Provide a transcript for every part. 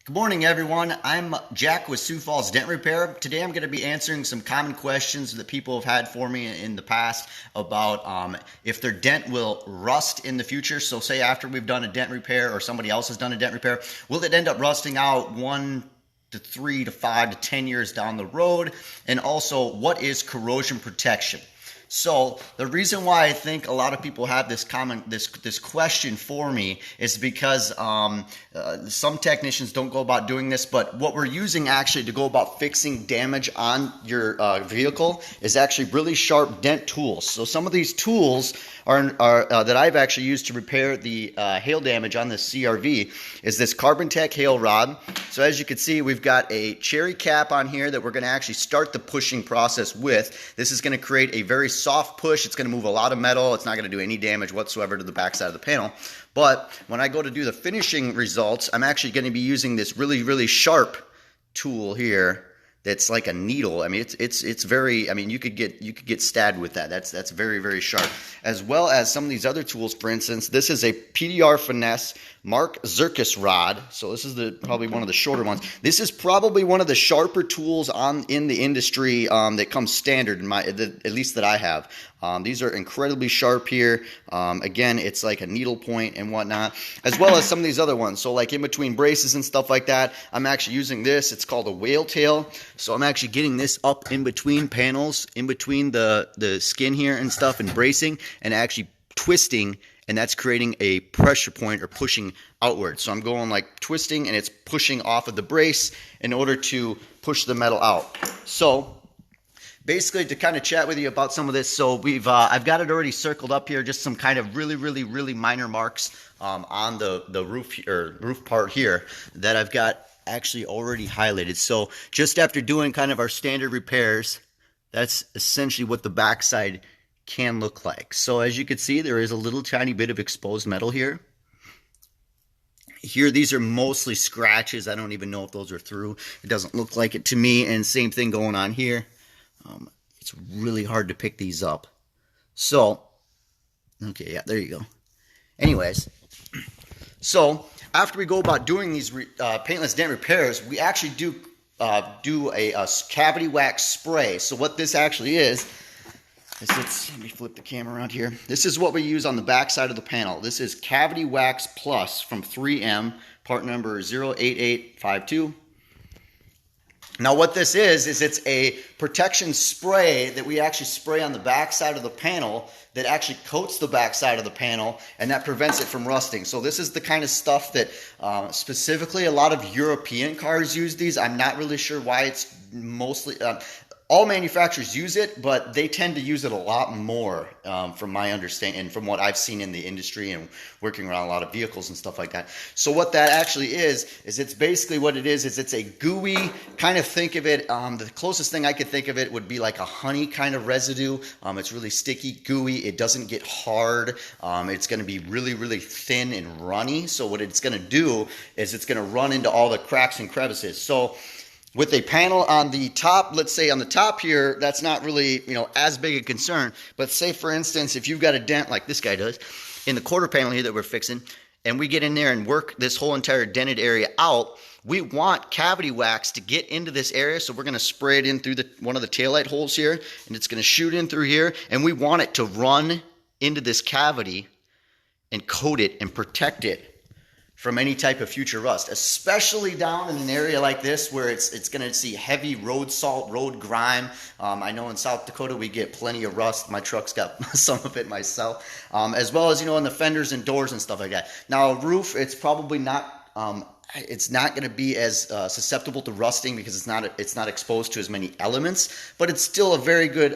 Good morning, everyone. I'm Jack with Sioux Falls Dent Repair. Today I'm going to be answering some common questions that people have had for me in the past about if their dent will rust in the future. So say after we've done a dent repair or somebody else has done a dent repair, will it end up rusting out 1 to 3 to 5 to 10 years down the road? And also, what is corrosion protection? So the reason why I think a lot of people have this question for me is because some technicians don't go about doing this, but what we're using actually to go about fixing damage on your vehicle is actually really sharp dent tools. So some of these tools are that I've actually used to repair the hail damage on this CRV is this Carbon Tech hail rod. So as you can see, we've got a cherry cap on here that we're going to actually start the pushing process with. This is going to create a very soft push. It's going to move a lot of metal. It's not going to do any damage whatsoever to the backside of the panel. But when I go to do the finishing results, I'm actually going to be using this really sharp tool here that's like a needle. I mean, it's very, I mean, you could get stabbed with that. That's very sharp. As well as some of these other tools. For instance, this is a PDR Finesse Mark Zirkus rod. So this is probably one of the shorter ones. This is probably one of the sharper tools in the industry that comes standard at least that I have. These are incredibly sharp here. Again, it's like a needle point and whatnot, as well as some of these other ones. So like in between braces and stuff like that, I'm actually using this. It's called a whale tail. So I'm actually getting this up in between panels, in between the skin here and stuff, and bracing, and actually twisting, and that's creating a pressure point or pushing outward. So I'm going like twisting, and it's pushing off of the brace in order to push the metal out. So basically, to kind of chat with you about some of this, so I've got it already circled up here, just some kind of really minor marks on the roof part here that I've got actually already highlighted. So just after doing kind of our standard repairs, that's essentially what the backside can look like. So as you can see, there is a little tiny bit of exposed metal here. Here, these are mostly scratches. I don't even know if those are through. It doesn't look like it to me. And same thing going on here. It's really hard to pick these up. So, okay, yeah, there you go. Anyways, so after we go about doing these paintless dent repairs, we actually do a cavity wax spray. So what this actually is let me flip the camera around here. This is what we use on the back side of the panel. This is Cavity Wax Plus from 3M, part number 08852. Now what this is it's a protection spray that we actually spray on the back side of the panel that actually coats the back side of the panel, and that prevents it from rusting. So this is the kind of stuff that specifically a lot of European cars use these. I'm not really sure why it's mostly... all manufacturers use it, but they tend to use it a lot more from my understanding and from what I've seen in the industry and working around a lot of vehicles and stuff like that. So what that actually is it's basically what it is it's a gooey, kind of think of it, the closest thing I could think of it would be like a honey kind of residue. It's really sticky, gooey. It doesn't get hard. It's going to be really thin and runny. So what it's going to do is it's going to run into all the cracks and crevices. So with a panel on the top, let's say on the top here, that's not really, as big a concern. But say, for instance, if you've got a dent like this guy does in the quarter panel here that we're fixing, and we get in there and work this whole entire dented area out, we want cavity wax to get into this area. So we're going to spray it in through one of the taillight holes here, and it's going to shoot in through here. And we want it to run into this cavity and coat it and protect it from any type of future rust, especially down in an area like this where it's going to see heavy road salt, road grime. I know in South Dakota we get plenty of rust. My truck's got some of it myself, as well as in the fenders and doors and stuff like that. Now a roof, it's probably not. It's not going to be as susceptible to rusting because it's not exposed to as many elements, but it's still a very good,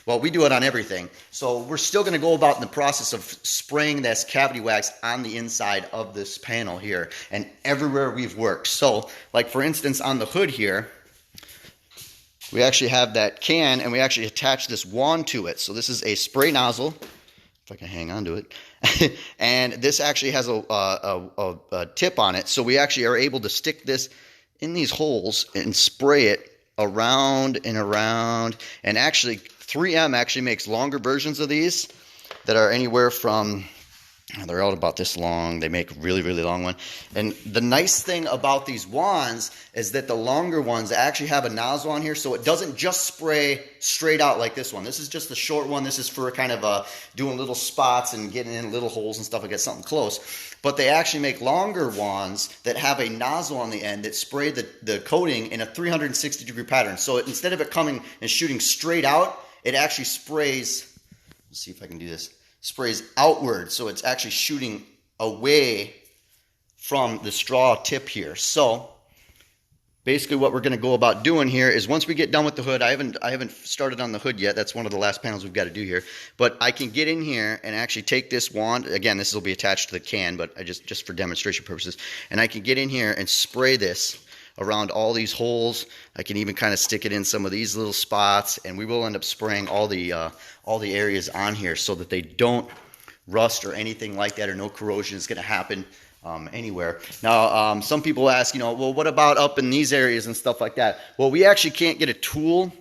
well, we do it on everything. So we're still going to go about in the process of spraying this cavity wax on the inside of this panel here and everywhere we've worked. So like for instance on the hood here, we actually have that can and we actually attach this wand to it. So this is a spray nozzle, if I can hang on to it. And this actually has a tip on it, so we actually are able to stick this in these holes and spray it around and around. And actually 3M actually makes longer versions of these that are anywhere from They're all about this long. They make a really, really long one. And the nice thing about these wands is that the longer ones actually have a nozzle on here, so it doesn't just spray straight out like this one. This is just the short one. This is for kind of doing little spots and getting in little holes and stuff like that, something close. But they actually make longer wands that have a nozzle on the end that spray the coating in a 360-degree pattern. So instead of it coming and shooting straight out, it actually sprays, let's see if I can do this, sprays outward, so it's actually shooting away from the straw tip here. So basically what we're going to go about doing here is once we get done with the hood, I haven't started on the hood yet. That's one of the last panels we've got to do here. But I can get in here and actually take this wand. Again, this will be attached to the can, but I just for demonstration purposes. And I can get in here and spray this around all these holes. I can even kind of stick it in some of these little spots, and we will end up spraying all the areas on here so that they don't rust or anything like that, or no corrosion is going to happen anywhere. Now, some people ask, well, what about up in these areas and stuff like that? Well, we actually can't get a tool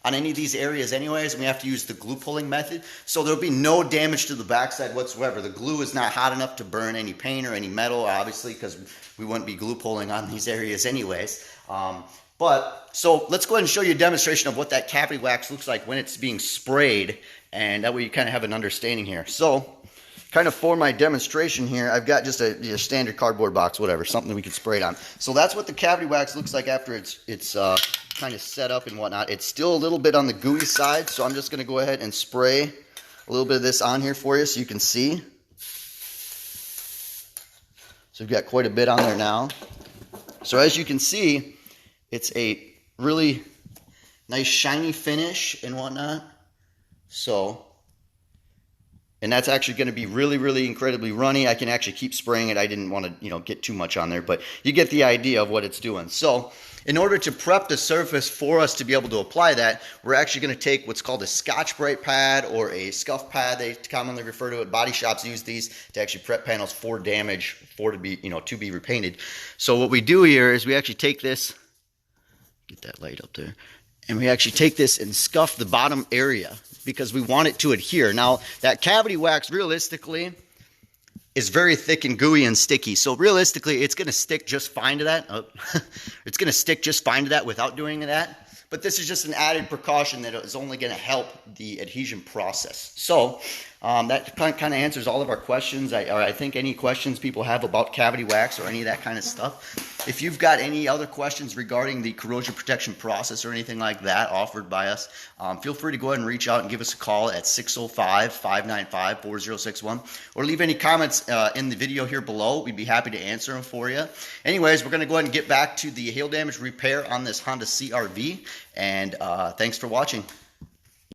on any of these areas anyways, and we have to use the glue pulling method. So there'll be no damage to the backside whatsoever. The glue is not hot enough to burn any paint or any metal, obviously, because we wouldn't be glue pulling on these areas anyways. So let's go ahead and show you a demonstration of what that cavity wax looks like when it's being sprayed, and that way you kind of have an understanding here. So kind of for my demonstration here, I've got just a standard cardboard box, whatever, something that we can spray it on. So that's what the cavity wax looks like after it's kind of set up and whatnot. It's still a little bit on the gooey side, so I'm just going to go ahead and spray a little bit of this on here for you so you can see. So we've got quite a bit on there now. So as you can see, it's a really nice shiny finish and whatnot. So, and that's actually going to be really, really incredibly runny. I can actually keep spraying it. I didn't want to, get too much on there, but you get the idea of what it's doing. So in order to prep the surface for us to be able to apply that, we're actually going to take what's called a Scotch-Brite pad or a scuff pad. They commonly refer to it. Body shops use these to actually prep panels for damage, to be repainted. So what we do here is we actually take this, get that light up there, and we actually take this and scuff the bottom area because we want it to adhere. Now, that cavity wax realistically is very thick and gooey and sticky. So realistically, it's going to stick just fine to that. It's going to stick just fine to that without doing that. But this is just an added precaution that is only going to help the adhesion process. So that kind of answers all of our questions. I think any questions people have about cavity wax or any of that kind of stuff. If you've got any other questions regarding the corrosion protection process or anything like that offered by us, feel free to go ahead and reach out and give us a call at 605-595-4061, or leave any comments in the video here below. We'd be happy to answer them for you. Anyways, we're going to go ahead and get back to the hail damage repair on this Honda CR-V, and thanks for watching.